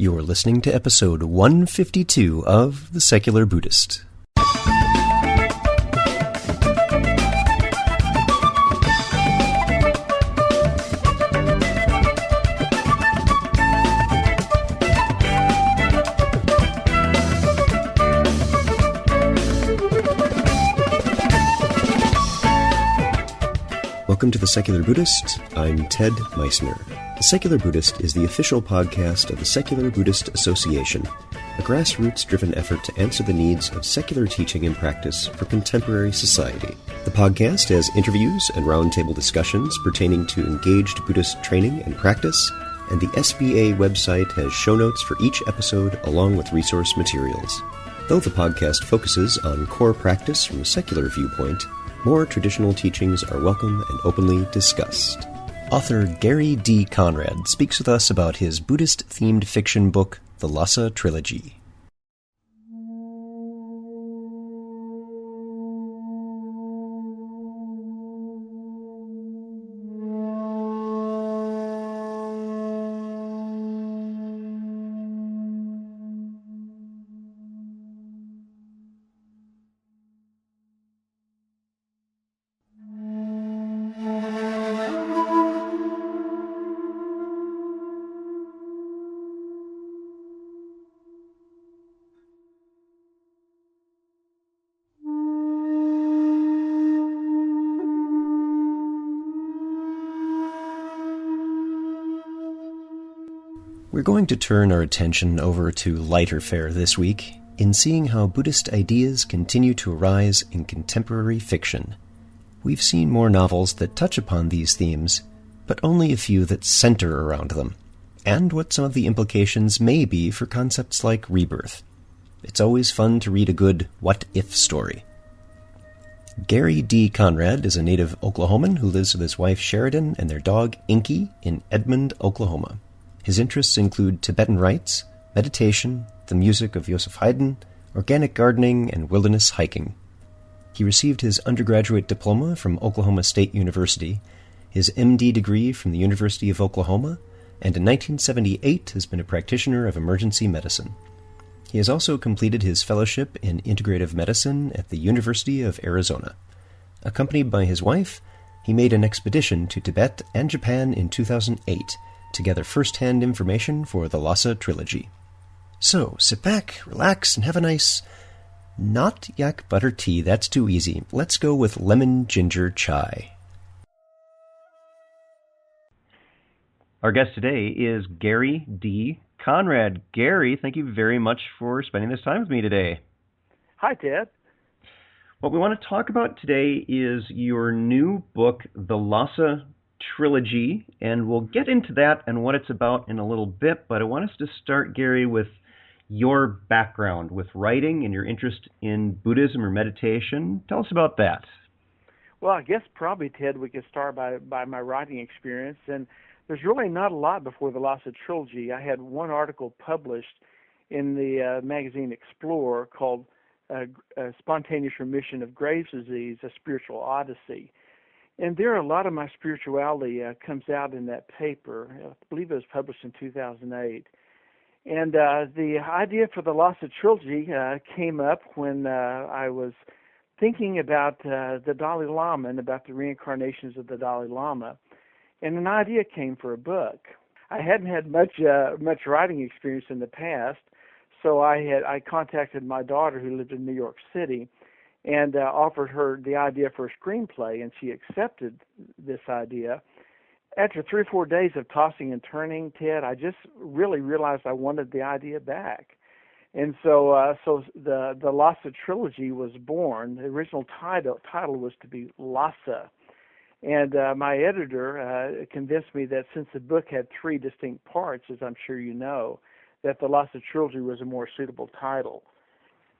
You're listening to episode 152 of The Secular Buddhist. Welcome to The Secular Buddhist. I'm Ted Meissner. The Secular Buddhist is the official podcast of the Secular Buddhist Association, a grassroots-driven effort to answer the needs of secular teaching and practice for contemporary society. The podcast has interviews and roundtable discussions pertaining to engaged Buddhist training and practice, and the SBA website has show notes for each episode along with resource materials. Though the podcast focuses on core practice from a secular viewpoint, more traditional teachings are welcome and openly discussed. Author Gary D. Conrad speaks with us about his Buddhist-themed fiction book, The Lhasa Trilogy. We're going to turn our attention over to lighter fare this week in seeing how Buddhist ideas continue to arise in contemporary fiction. We've seen more novels that touch upon these themes, but only a few that center around them, and what some of the implications may be for concepts like rebirth. It's always fun to read a good what-if story. Gary D. Conrad is a native Oklahoman who lives with his wife Sheridan and their dog Inky in Edmond, Oklahoma. His interests include Tibetan rites, meditation, the music of Joseph Haydn, organic gardening, and wilderness hiking. He received his undergraduate diploma from Oklahoma State University, his MD degree from the University of Oklahoma, and in 1978 has been a practitioner of emergency medicine. He has also completed his fellowship in integrative medicine at the University of Arizona. Accompanied by his wife, he made an expedition to Tibet and Japan in 2008 to gather first-hand information for the Lhasa Trilogy. So, sit back, relax, and have a nice, not yak butter tea, that's too easy. Let's go with lemon ginger chai. Our guest today is Gary D. Conrad. Gary, thank you very much for spending this time with me today. Hi, Ted. What we want to talk about today is your new book, The Lhasa Trilogy, and we'll get into that and what it's about in a little bit, but I want us to start, Gary, with your background with writing and your interest in Buddhism or meditation. Tell us about that. Well, I guess probably, Ted, we could start by my writing experience, and there's really not a lot before the Lhasa Trilogy. I had one article published in the magazine Explorer called Spontaneous Remission of Graves' Disease, A Spiritual Odyssey. And there a lot of my spirituality comes out in that paper. I believe it was published in 2008. And the idea for the Lhasa Trilogy came up when I was thinking about the Dalai Lama and about the reincarnations of the Dalai Lama. And an idea came for a book. I hadn't had much writing experience in the past, so I contacted my daughter who lived in New York City and offered her the idea for a screenplay, and she accepted this idea. After 3 or 4 days of tossing and turning, Ted, I just really realized I wanted the idea back. And so the Lhasa Trilogy was born. The original title was to be Lhasa. And my editor convinced me that since the book had 3 distinct parts, as I'm sure you know, that the Lhasa Trilogy was a more suitable title.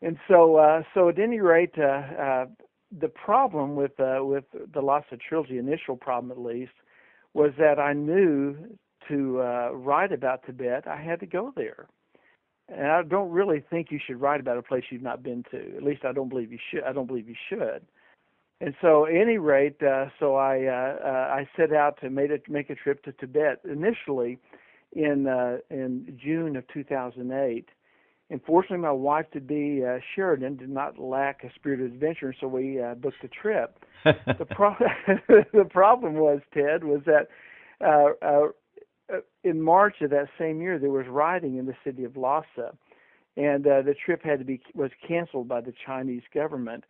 And so at any rate, the problem with the Lhasa Trilogy, initial problem at least, was that I knew to write about Tibet, I had to go there. And I don't really think you should write about a place you've not been to. At least I don't believe you should. And so, at any rate, I set out to make a trip to Tibet initially in June of 2008. Unfortunately, my wife-to-be Sheridan did not lack a spirit of adventure, so we booked a trip. The the problem was, Ted, was that in March of that same year there was rioting in the city of Lhasa, and the trip was canceled by the Chinese government.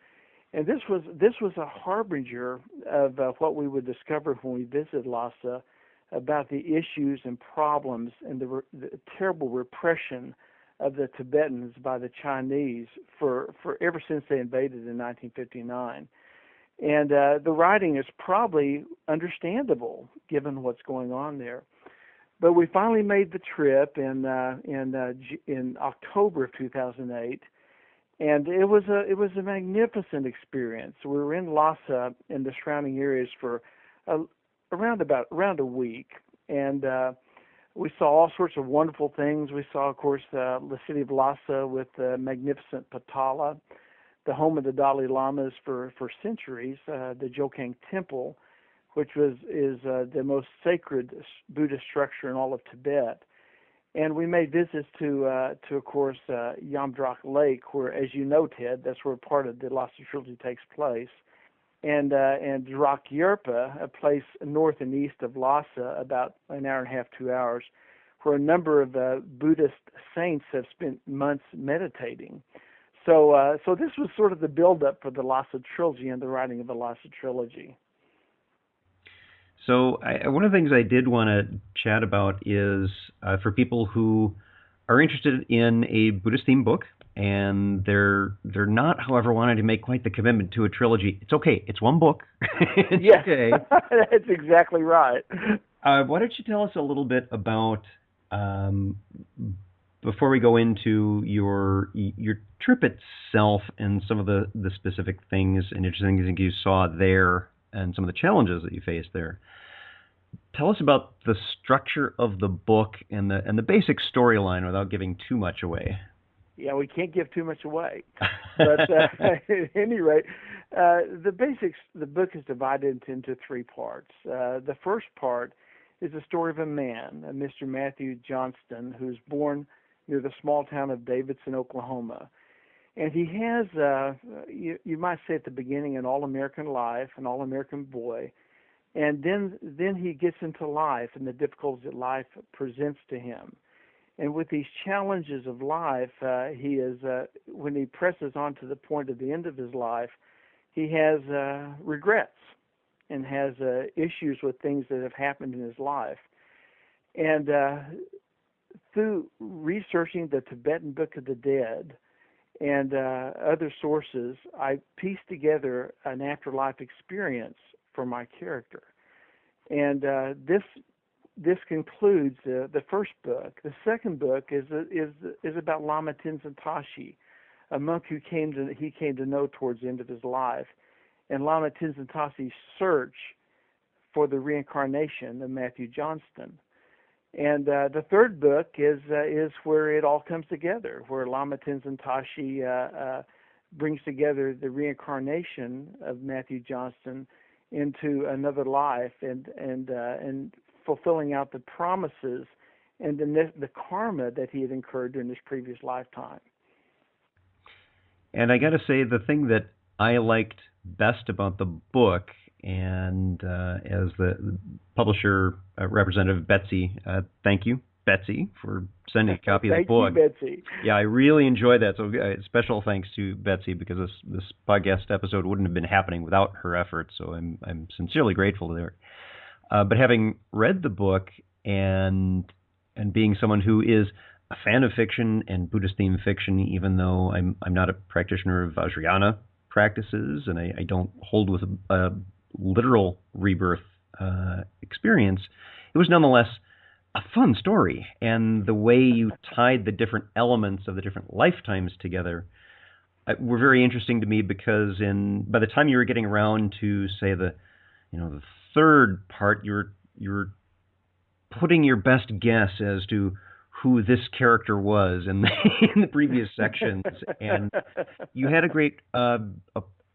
And this was a harbinger of what we would discover when we visited Lhasa about the issues and problems and the terrible repression of the Tibetans by the Chinese for ever since they invaded in 1959. And the writing is probably understandable given what's going on there. But we finally made the trip in October of 2008, and it was a magnificent experience. We were in Lhasa and the surrounding areas for around a week, and we saw all sorts of wonderful things. We saw, of course, the city of Lhasa with the magnificent Potala, the home of the Dalai Lamas for centuries, the Jokang Temple, which is the most sacred Buddhist structure in all of Tibet. And we made visits to of course, Yamdrak Lake, where, as you know, Ted, that's where part of the Lhasa Trilogy takes place. And Drak Yerpa, a place north and east of Lhasa, about an hour and a half, 2 hours, where a number of Buddhist saints have spent months meditating. So this was sort of the build-up for the Lhasa Trilogy and the writing of the Lhasa Trilogy. So one of the things I did want to chat about is for people who are interested in a Buddhist-themed book, and they're not, however, wanting to make quite the commitment to a trilogy. It's okay. It's one book. It's yes, okay. That's exactly right. Why don't you tell us a little bit about, before we go into your trip itself and some of the specific things and interesting things you saw there and some of the challenges that you faced there. Tell us about the structure of the book and the basic storyline without giving too much away. Yeah, we can't give too much away. But at any rate, the book is divided into three parts. The first part is the story of a man, Mr. Matthew Johnston, who's born near the small town of Davidson, Oklahoma. And he has, you might say at the beginning, an all-American life, an all-American boy. And then he gets into life and the difficulties that life presents to him. And with these challenges of life, he is when he presses on to the point of the end of his life, he has regrets and has issues with things that have happened in his life. And through researching the Tibetan Book of the Dead and other sources, I pieced together an afterlife experience for my character. And this concludes the first book. The second book is about Lama Tenzin Tashi, a monk who he came to know towards the end of his life, and Lama Tenzin Tashi's search for the reincarnation of Matthew Johnston. And the third book is where it all comes together, where Lama Tenzin Tashi brings together the reincarnation of Matthew Johnston into another life and fulfilling out the promises and the karma that he had incurred during his previous lifetime. And I got to say, the thing that I liked best about the book, and as the publisher representative, Betsy, thank you, Betsy, for sending a copy of the book. Thank you, Betsy. Yeah, I really enjoyed that. So special thanks to Betsy, because this podcast episode wouldn't have been happening without her efforts. So I'm sincerely grateful to her. But having read the book and being someone who is a fan of fiction and Buddhist-themed fiction, even though I'm not a practitioner of Vajrayana practices and I don't hold with a literal rebirth experience, it was nonetheless a fun story. And the way you tied the different elements of the different lifetimes together were very interesting to me, because by the time you were getting around to, say, the third part, you're putting your best guess as to who this character was in the previous sections, and you had a great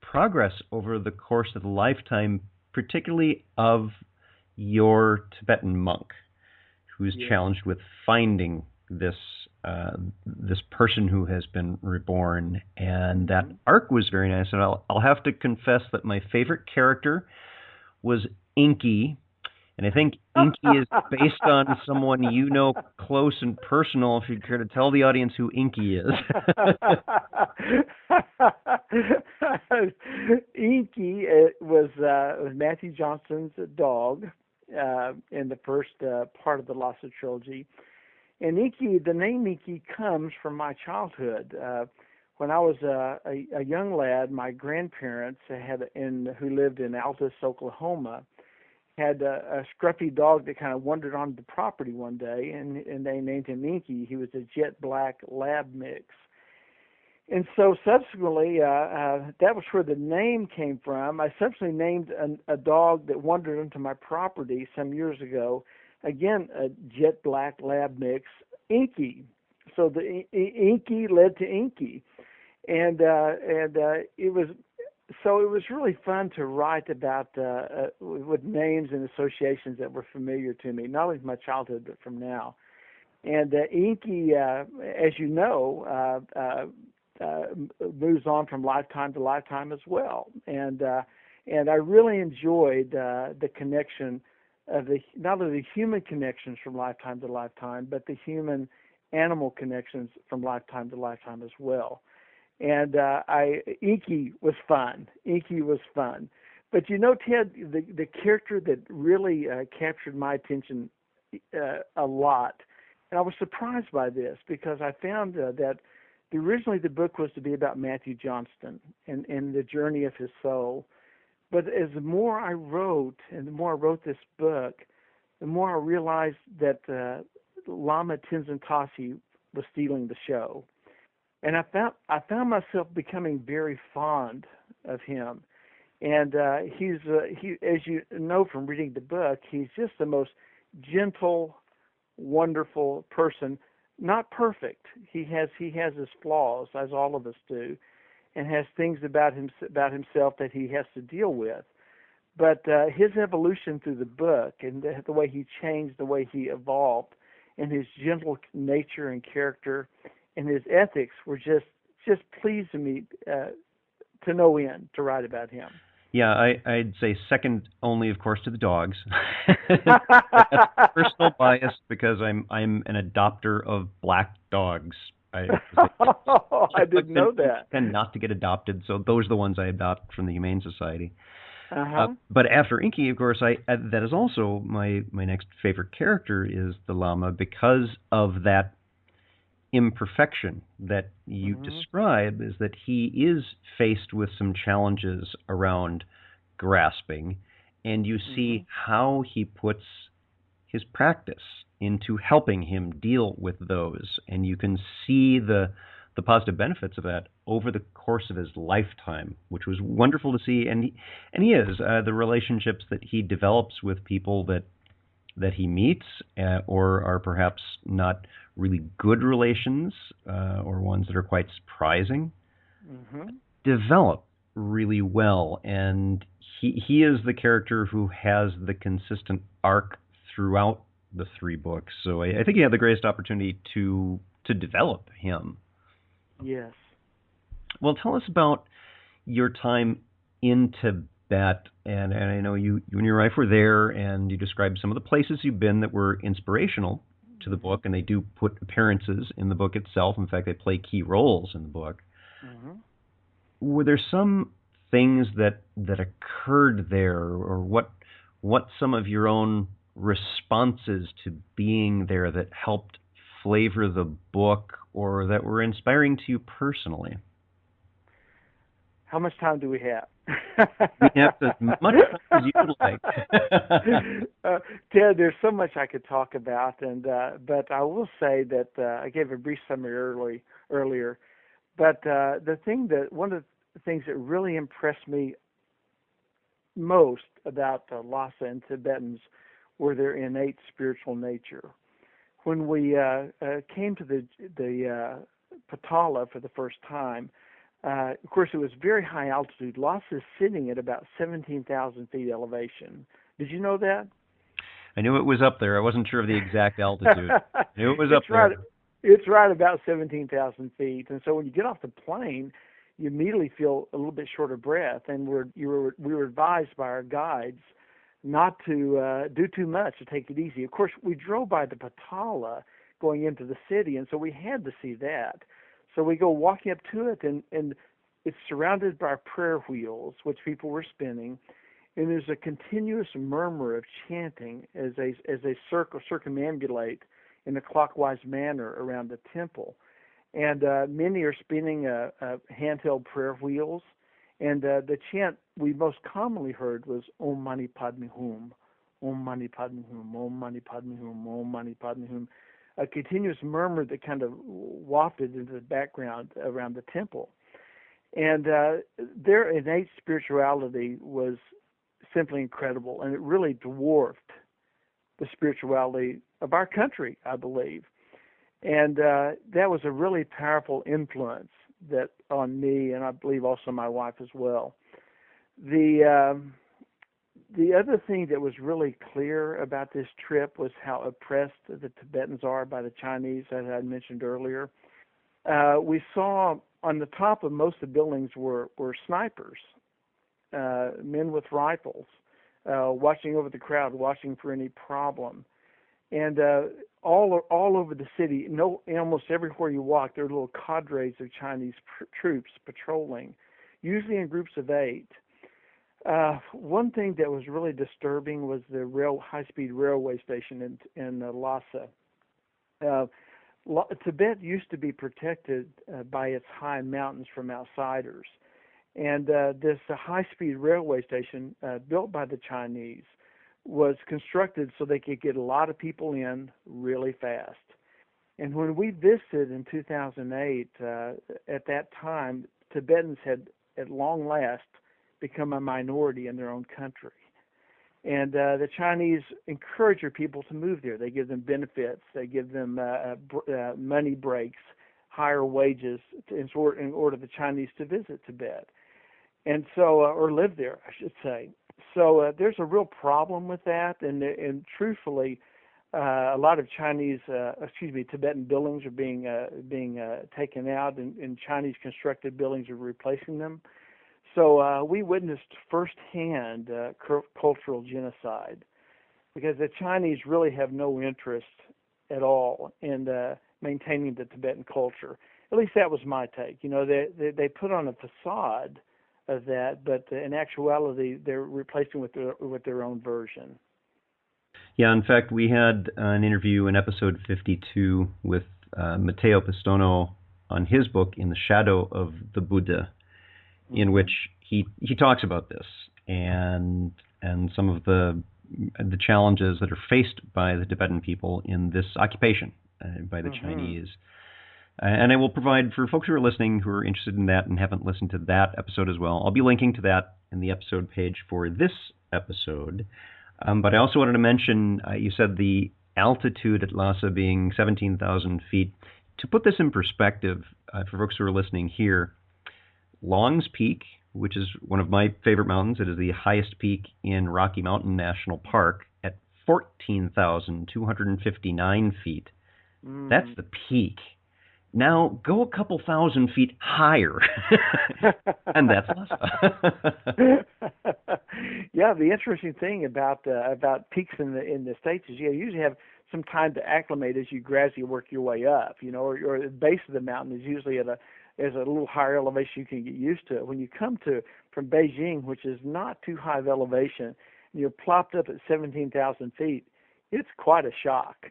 progress over the course of the lifetime, particularly of your Tibetan monk, who's Yeah. challenged with finding this person who has been reborn, and that arc was very nice. And I'll have to confess that my favorite character was Inky, and I think Inky is based on someone you know close and personal. If you care to tell the audience who Inky is. Inky was Matthew Johnston's dog in the first part of the Lhasa trilogy. And Inky, the name Inky comes from my childhood. When I was a young lad, my grandparents who lived in Altus, Oklahoma, had a scruffy dog that kind of wandered onto the property one day, and they named him Inky. He was a jet black lab mix. And so subsequently, that was where the name came from. I subsequently named a dog that wandered into my property some years ago, again, a jet black lab mix, Inky. So the Inky led to Inky. And it was really fun to write about with names and associations that were familiar to me, not only from my childhood but from now. And Inky, as you know, moves on from lifetime to lifetime as well. And I really enjoyed the connection of not only the human connections from lifetime to lifetime, but the human animal connections from lifetime to lifetime as well. And Inky was fun. Inky was fun. But you know, Ted, the character that really captured my attention a lot, and I was surprised by this because I found that originally the book was to be about Matthew Johnston and the journey of his soul. But as the more I wrote, and the more I wrote this book, the more I realized that Lama Tenzin Tasi was stealing the show. And I found myself becoming very fond of him. And he, as you know from reading the book, he's just the most gentle, wonderful person. Not perfect. He has his flaws, as all of us do, and has things about himself that he has to deal with. But his evolution through the book and the way he changed, the way he evolved, and his gentle nature and character and his ethics were just pleased me to no end to write about him. Yeah, I'd say second only, of course, to the dogs. Personal bias because I'm an adopter of black dogs. I didn't know that. Tend not to get adopted, so those are the ones I adopt from the Humane Society. Uh-huh. But after Inky, of course, that is also my next favorite character is the Lama because of that imperfection that you describe, is that he is faced with some challenges around grasping, and you see how he puts his practice into helping him deal with those, and you can see the positive benefits of that over the course of his lifetime, which was wonderful to see. And he is the relationships that he develops with people that he meets, or are perhaps not really good relations, or ones that are quite surprising, develop really well. And he is the character who has the consistent arc throughout the three books. So I think you have the greatest opportunity to develop him. Yes. Well, tell us about your time in Tibet, and I know you and your wife were there, and you described some of the places you've been that were inspirational to the book, and they do put appearances in the book itself. In fact, they play key roles in the book. Were there some things that occurred there, or what some of your own responses to being there that helped flavor the book, or that were inspiring to you personally? How much time do we have? We have as much time as you would like. Ted, there's so much I could talk about, but I will say that I gave a brief summary earlier. But one of the things that really impressed me most about Lhasa and Tibetans were their innate spiritual nature. When we came to the Patala for the first time, of course, it was very high altitude. Lhasa is sitting at about 17,000 feet elevation. Did you know that? I knew it was up there. I wasn't sure of the exact altitude. I knew it was up It's there. right. It's right about 17,000 feet, and so when you get off the plane, you immediately feel a little bit short of breath. And we were advised by our guides not to do too much, to take it easy. Of course, we drove by the Patala going into the city, and so we had to see that. So we go walking up to it, and it's surrounded by prayer wheels, which people were spinning, and there's a continuous murmur of chanting as they circumambulate in a clockwise manner around the temple. And many are spinning handheld prayer wheels. And the chant we most commonly heard was Om Mani Padme Hum, Om Mani Padme Hum, Om Mani Padme Hum, Om Mani Padme Hum, a continuous murmur that kind of wafted into the background around the temple. And their innate spirituality was simply incredible, and it really dwarfed the spirituality of our country, I believe. And that was a really powerful influence that on me, and I believe also my wife as well. The other thing that was really clear about this trip was how oppressed the Tibetans are by the Chinese, as I mentioned earlier. We saw on the top of most of the buildings were snipers, men with rifles, watching over the crowd, watching for any problem. And all over the city, almost everywhere you walk, there are little cadres of Chinese troops patrolling, usually in groups of 8. One thing that was really disturbing was the high-speed railway station in Lhasa. Tibet used to be protected by its high mountains from outsiders. And this high-speed railway station built by the Chinese was constructed so they could get a lot of people in really fast. And when we visited in 2008, at that time, Tibetans had, at long last, become a minority in their own country. And the Chinese encourage their people to move there. They give them benefits. They give them money breaks, higher wages in order the Chinese to visit Tibet. And so, or live there, I should say. So there's a real problem with that, and truthfully, a lot of Tibetan buildings are being taken out, and Chinese constructed buildings are replacing them. So we witnessed firsthand cultural genocide, because the Chinese really have no interest at all in maintaining the Tibetan culture. At least that was my take. You know, they put on a facade of that, but in actuality, they're replacing with their own version. Yeah, in fact, we had an interview in episode 52 with Matteo Pistono on his book, In the Shadow of the Buddha, in which he talks about this and some of the challenges that are faced by the Tibetan people in this occupation by the Chinese. And I will provide, for folks who are listening who are interested in that and haven't listened to that episode as well, I'll be linking to that in the episode page for this episode. But I also wanted to mention, you said the altitude at Lhasa being 17,000 feet. To put this in perspective, for folks who are listening here, Long's Peak, which is one of my favorite mountains, it is the highest peak in Rocky Mountain National Park at 14,259 feet. That's the peak. Now go a couple thousand feet higher, and that's Lhasa. Yeah, the interesting thing about peaks in the States is you usually have some time to acclimate as you gradually work your way up. You know, or the base of the mountain is usually at a little higher elevation. You can get used to it. When you come from Beijing, which is not too high of elevation, and you're plopped up at 17,000 feet, it's quite a shock.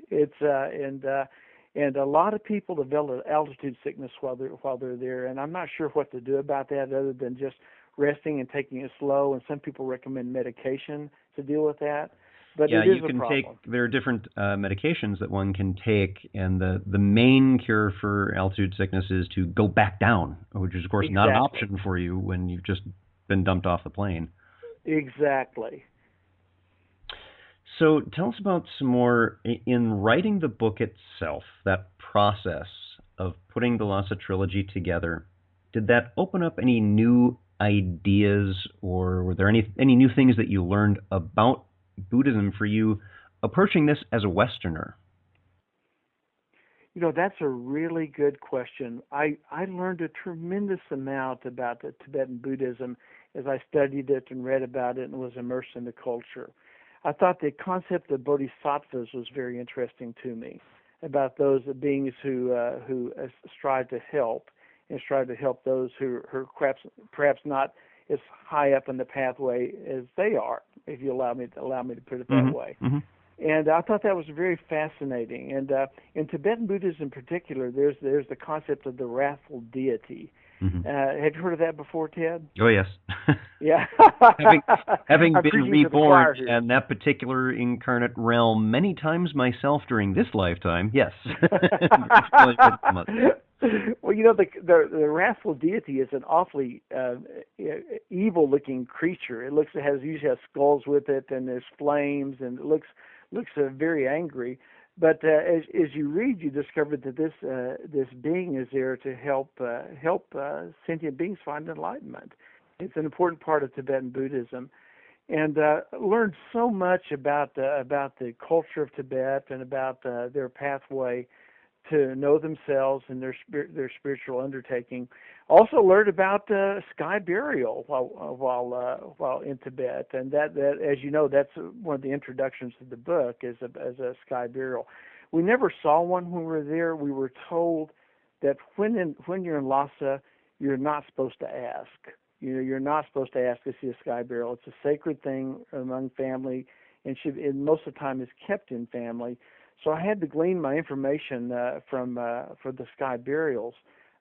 And a lot of people develop altitude sickness while they're there, and I'm not sure what to do about that other than just resting and taking it slow. And some people recommend medication to deal with that. But yeah, it is you can a problem. there are different medications that one can take, and the main cure for altitude sickness is to go back down, which is, of course, not an option for you when you've just been dumped off the plane. Exactly. So tell us about some more, in writing the book itself, that process of putting the Lhasa Trilogy together. Did that open up any new ideas, or were there any new things that you learned about Buddhism for you approaching this as a Westerner? That's a really good question. I learned a tremendous amount about the Tibetan Buddhism as I studied it and read about it and was immersed in the culture. I thought the concept of bodhisattvas was very interesting to me, about those beings who strive to help and strive to help those who are perhaps not as high up in the pathway as they are, if you allow me to put it that way. Mm-hmm. And I thought that was very fascinating. And in Tibetan Buddhism in particular, there's the concept of the wrathful deity. Mm-hmm. Have you heard of that before, Ted? Oh, yes. Yeah. having been reborn in that particular incarnate realm many times myself during this lifetime, yes. Well, the wrathful deity is an awfully evil-looking creature. It usually has skulls with it, and there's flames, and it looks very angry. But as you read, you discover that this being is there to help sentient beings find enlightenment. It's an important part of Tibetan Buddhism, and learned so much about the culture of Tibet and about their pathway to know themselves and their spiritual undertaking. Also learned about sky burial while in Tibet, and that as you know, that's one of the introductions to the book as a sky burial. We never saw one when we were there. We were told that when you're in Lhasa, you're not supposed to ask. You're not supposed to ask to see a sky burial. It's a sacred thing among family, and most of the time is kept in family. So I had to glean my information for the sky burials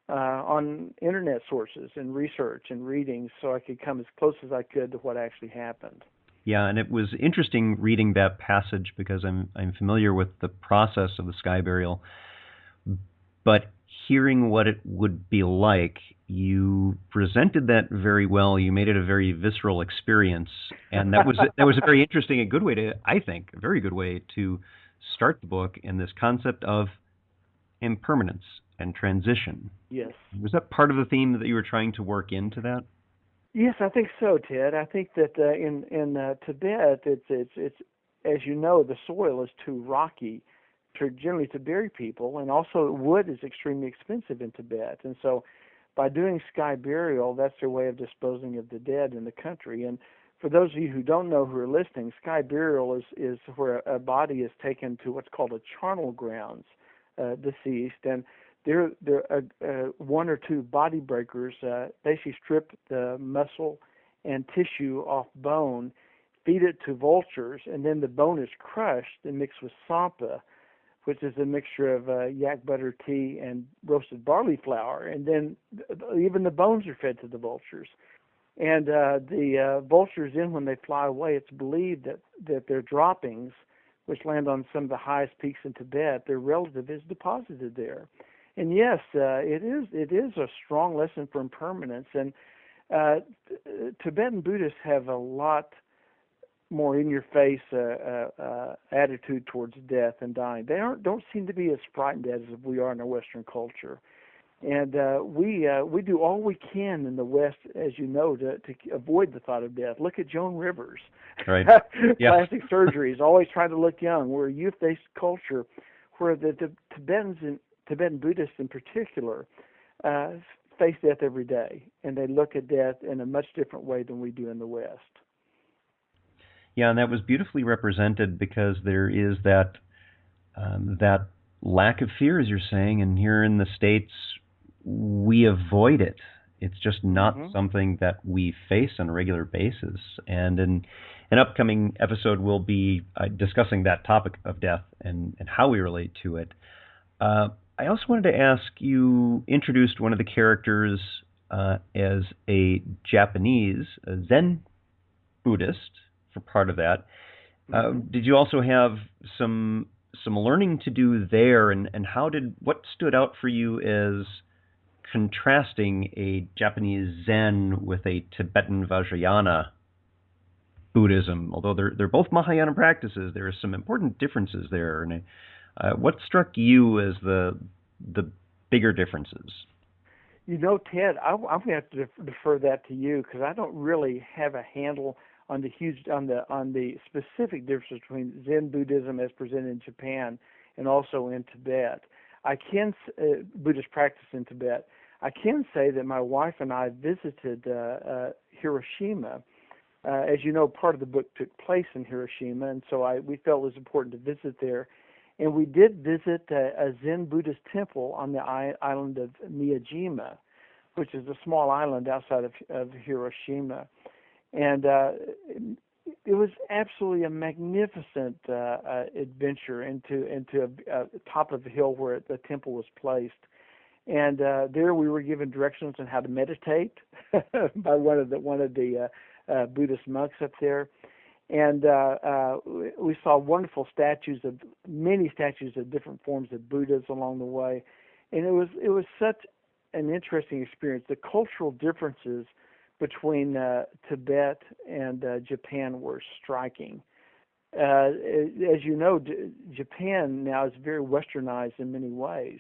on internet sources and research and reading, so I could come as close as I could to what actually happened. Yeah, and it was interesting reading that passage because I'm familiar with the process of the sky burial, but hearing what it would be like, you presented that very well. You made it a very visceral experience, and that was a very interesting, a very good way to start the book in this concept of impermanence and transition. Yes. Was that part of the theme that you were trying to work into that? Yes, I think so, Ted. I think that in Tibet, it's as you know, the soil is too rocky generally to bury people, and also wood is extremely expensive in Tibet, and so by doing sky burial, that's their way of disposing of the dead in the country. And for those of you who don't know, who are listening, sky burial is where a body is taken to what's called a charnel grounds, deceased, and there one or two body breakers basically strip the muscle and tissue off bone, feed it to vultures, and then the bone is crushed and mixed with sampa, which is a mixture of yak butter tea and roasted barley flour, and then even the bones are fed to the vultures. And the vultures, then when they fly away, it's believed that their droppings, which land on some of the highest peaks in Tibet, their relative is deposited there. And yes, it is a strong lesson for impermanence. And Tibetan Buddhists have a lot more in-your-face attitude towards death and dying. They don't seem to be as frightened as we are in our Western culture. And we do all we can in the West, as you know, to avoid the thought of death. Look at Joan Rivers. Right. Yeah. Plastic surgeries, always trying to look young. We're a youth-based culture where the Tibetan Buddhists in particular face death every day, and they look at death in a much different way than we do in the West. Yeah, and that was beautifully represented because there is that lack of fear, as you're saying, and here in the States, we avoid it. It's just not something that we face on a regular basis. And in an upcoming episode, we'll be discussing that topic of death and how we relate to it. I also wanted to ask, you introduced one of the characters as a Japanese Zen Buddhist for part of that. Did you also have some learning to do there, and what stood out for you as contrasting a Japanese Zen with a Tibetan Vajrayana Buddhism? Although they're both Mahayana practices, there are some important differences there. And what struck you as the bigger differences? You know, Ted, I'm going to have to defer that to you because I don't really have a handle the specific difference between Zen Buddhism as presented in Japan and also in Tibet. Buddhist practice in Tibet. I can say that my wife and I visited Hiroshima. As you know, part of the book took place in Hiroshima, and so we felt it was important to visit there. And we did visit a Zen Buddhist temple on the island of Miyajima, which is a small island outside of Hiroshima. And it was absolutely a magnificent adventure into a top of a hill where the temple was placed. And there we were given directions on how to meditate by one of the Buddhist monks up there. And we saw wonderful many statues of different forms of Buddhas along the way. And it was such an interesting experience. The cultural differences between Tibet and Japan were striking. As you know, Japan now is very westernized in many ways.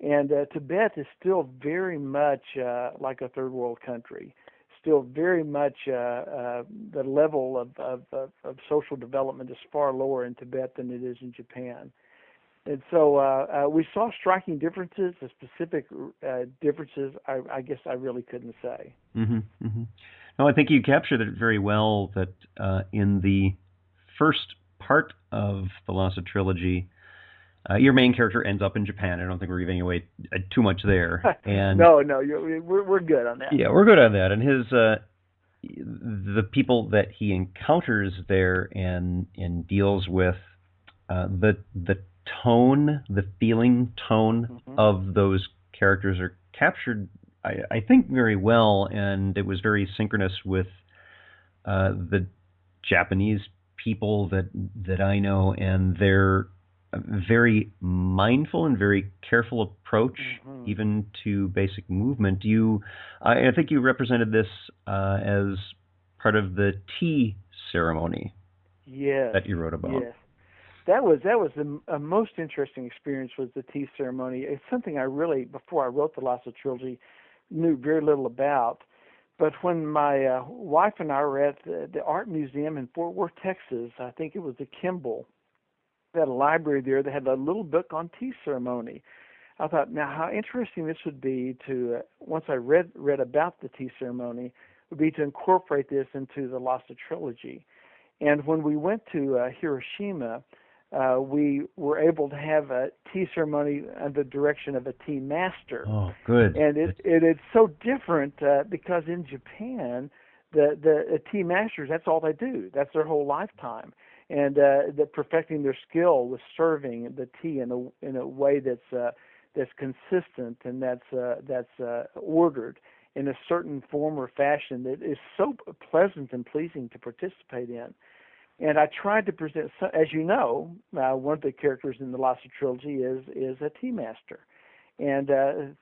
And Tibet is still very much like a third world country. Still very much the level of social development is far lower in Tibet than it is in Japan. And so we saw striking differences. The specific differences, I guess I really couldn't say. Mm-hmm, mm-hmm. No, I think you captured it very well that in the first part of the Lhasa trilogy, your main character ends up in Japan. I don't think we're giving away too much there. And no, we're good on that. Yeah, we're good on that. And the people that he encounters there and deals with, the tone, the feeling tone of those characters are captured, I think, very well, and it was very synchronous with the Japanese people that I know, and their very mindful and very careful approach, even to basic movement. I think you represented this as part of the tea ceremony. Yes, that you wrote about. Yes, that was the most interesting experience, was the tea ceremony. It's something I really, before I wrote the Lhasa trilogy, knew very little about. But when my wife and I were at the art museum in Fort Worth, Texas, I think it was the Kimball. They had a library there that had a little book on tea ceremony. I thought, now how interesting this would be to, once I read about the tea ceremony, would be to incorporate this into the Lhasa trilogy. And when we went to Hiroshima, we were able to have a tea ceremony under the direction of a tea master. Oh, good. And it's so different because in Japan, the tea masters, that's all they do. That's their whole lifetime. And they're perfecting their skill with serving the tea in a way that's consistent and that's ordered in a certain form or fashion that is so pleasant and pleasing to participate in. And I tried to present, as you know, one of the characters in the Lhasa trilogy is a tea master. And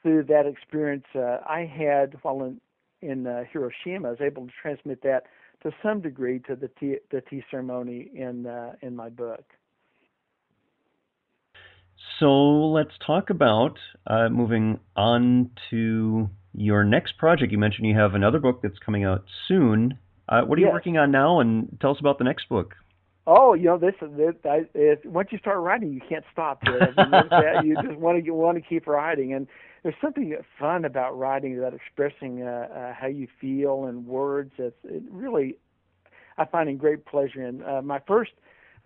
through that experience I had while in Hiroshima, I was able to transmit that to some degree to the tea ceremony in my book. So let's talk about moving on to your next project. You mentioned you have another book that's coming out soon. What are you working on now, and tell us about the next book? Oh, once you start writing, you can't stop. You just want to keep writing, and there's something fun about writing, about expressing how you feel in words. It really, I find in great pleasure. And my first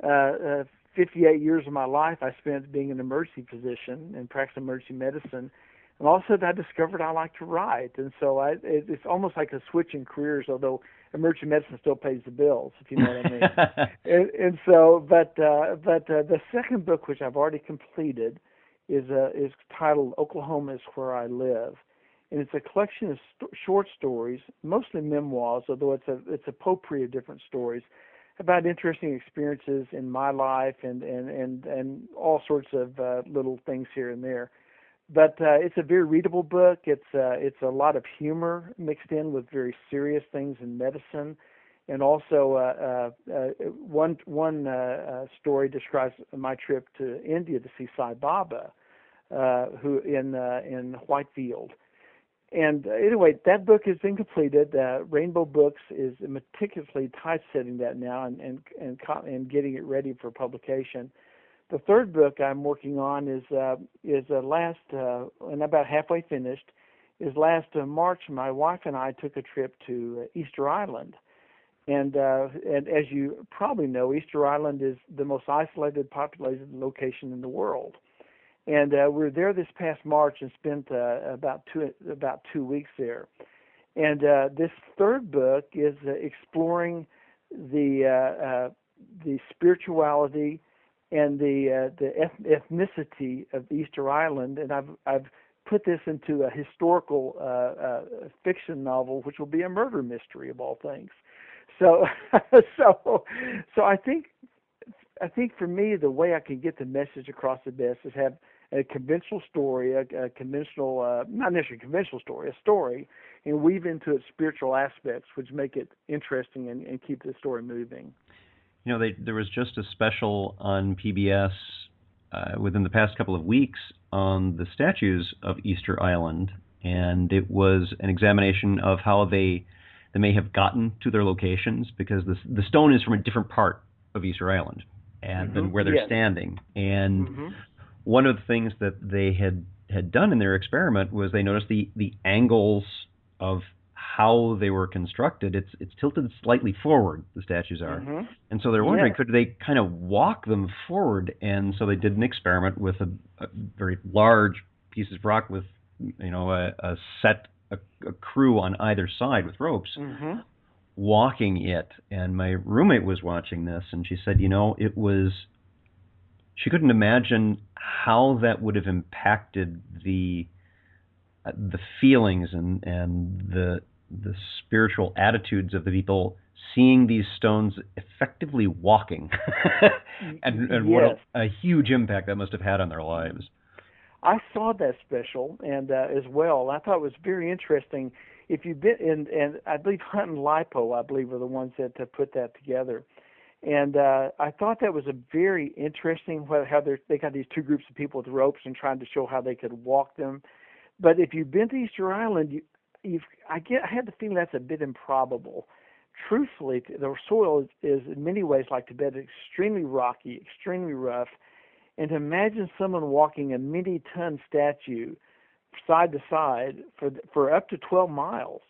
58 years of my life, I spent being an emergency physician and practicing emergency medicine. And all of a sudden, I discovered I like to write, and so it's almost like a switch in careers. Although emergency medicine still pays the bills, if you know what I mean. and so, but the second book, which I've already completed, is titled "Oklahoma is Where I Live," and it's a collection of short stories, mostly memoirs, although it's a potpourri of different stories about interesting experiences in my life and all sorts of little things here and there. But it's a very readable book. It's a lot of humor mixed in with very serious things in medicine, and also one story describes my trip to India to see Sai Baba, who in Whitefield, And anyway, that book has been completed. Rainbow Books is meticulously typesetting that now and getting it ready for publication. The third book I'm working on is last and about halfway finished. Is last March, my wife and I took a trip to Easter Island, and as you probably know, Easter Island is the most isolated, populated location in the world. And we were there this past March and spent about 2 weeks there. And this third book is exploring the spirituality and the ethnicity of Easter Island. And I've put this into a historical fiction novel, which will be a murder mystery of all things. So I think for me, the way I can get the message across the best is have a conventional story, a conventional, not necessarily a conventional story, a story, and weave into its spiritual aspects, which make it interesting and keep the story moving. You know, there was just a special on PBS within the past couple of weeks on the statues of Easter Island, and it was an examination of how they may have gotten to their locations, because the stone is from a different part of Easter Island and than where they're standing. And one of the things that they had done in their experiment was they noticed the angles of how they were constructed. It's tilted slightly forward, the statues are. And so they're wondering, could they kind of walk them forward? And so they did an experiment with a very large piece of rock with, a crew on either side with ropes, walking it. And my roommate was watching this, and she said, she couldn't imagine how that would have impacted the feelings and the spiritual attitudes of the people seeing these stones effectively walking, and what a huge impact that must have had on their lives. I saw that special and as well. I thought it was very interesting. If you've been and I believe Hunt and Lipo, are the ones that put that together. And I thought that was a very interesting how they got these two groups of people with ropes and trying to show how they could walk them. But if you've been to Easter Island, I had the feeling that's a bit improbable. Truthfully, the soil is in many ways like Tibet, extremely rocky, extremely rough. And to imagine someone walking a many-ton statue side to side for up to 12 miles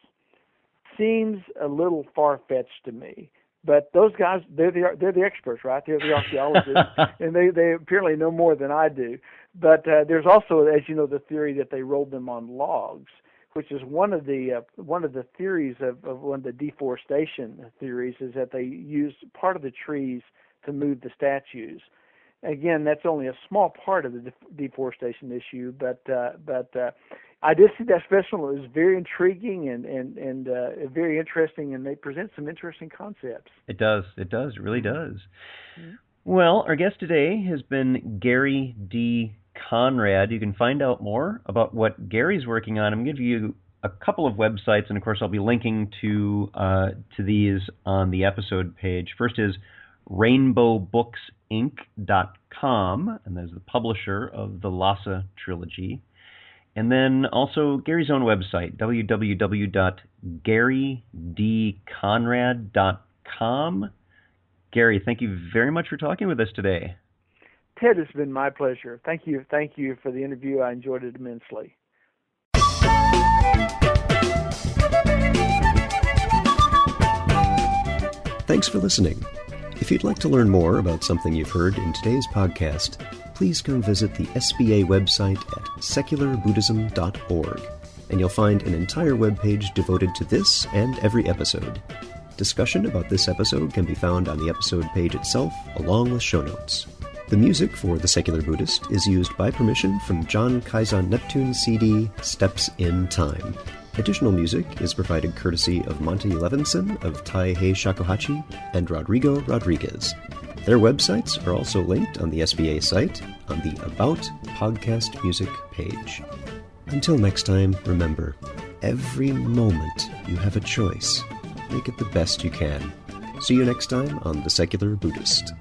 seems a little far-fetched to me. But those guys, they're the experts, right? They're the archaeologists, and they apparently know more than I do. But there's also, as you know, the theory that they rolled them on logs, which is one of the theories of one of the deforestation theories, is that they use part of the trees to move the statues. Again, that's only a small part of the deforestation issue, but I did see that special. It was very intriguing and very interesting, and they present some interesting concepts. It does. It really does. Mm-hmm. Well, our guest today has been Gary D. Conrad. You can find out more about what Gary's working on. I'm going to give you a couple of websites, and of course I'll be linking to these on the episode page. First is rainbowbooksinc.com, and there's the publisher of the Lhasa Trilogy. And then also Gary's own website, www.garydconrad.com. Gary, thank you very much for talking with us today. Ted, it's been my pleasure. Thank you for the interview. I enjoyed it immensely. Thanks for listening. If you'd like to learn more about something you've heard in today's podcast, please come visit the SBA website at secularbuddhism.org, and you'll find an entire webpage devoted to this and every episode. Discussion about this episode can be found on the episode page itself, along with show notes. The music for The Secular Buddhist is used by permission from John Kaizen Neptune's CD, Steps in Time. Additional music is provided courtesy of Monty Levinson of Taihei Shakuhachi and Rodrigo Rodriguez. Their websites are also linked on the SBA site on the About Podcast Music page. Until next time, remember, every moment you have a choice. Make it the best you can. See you next time on The Secular Buddhist.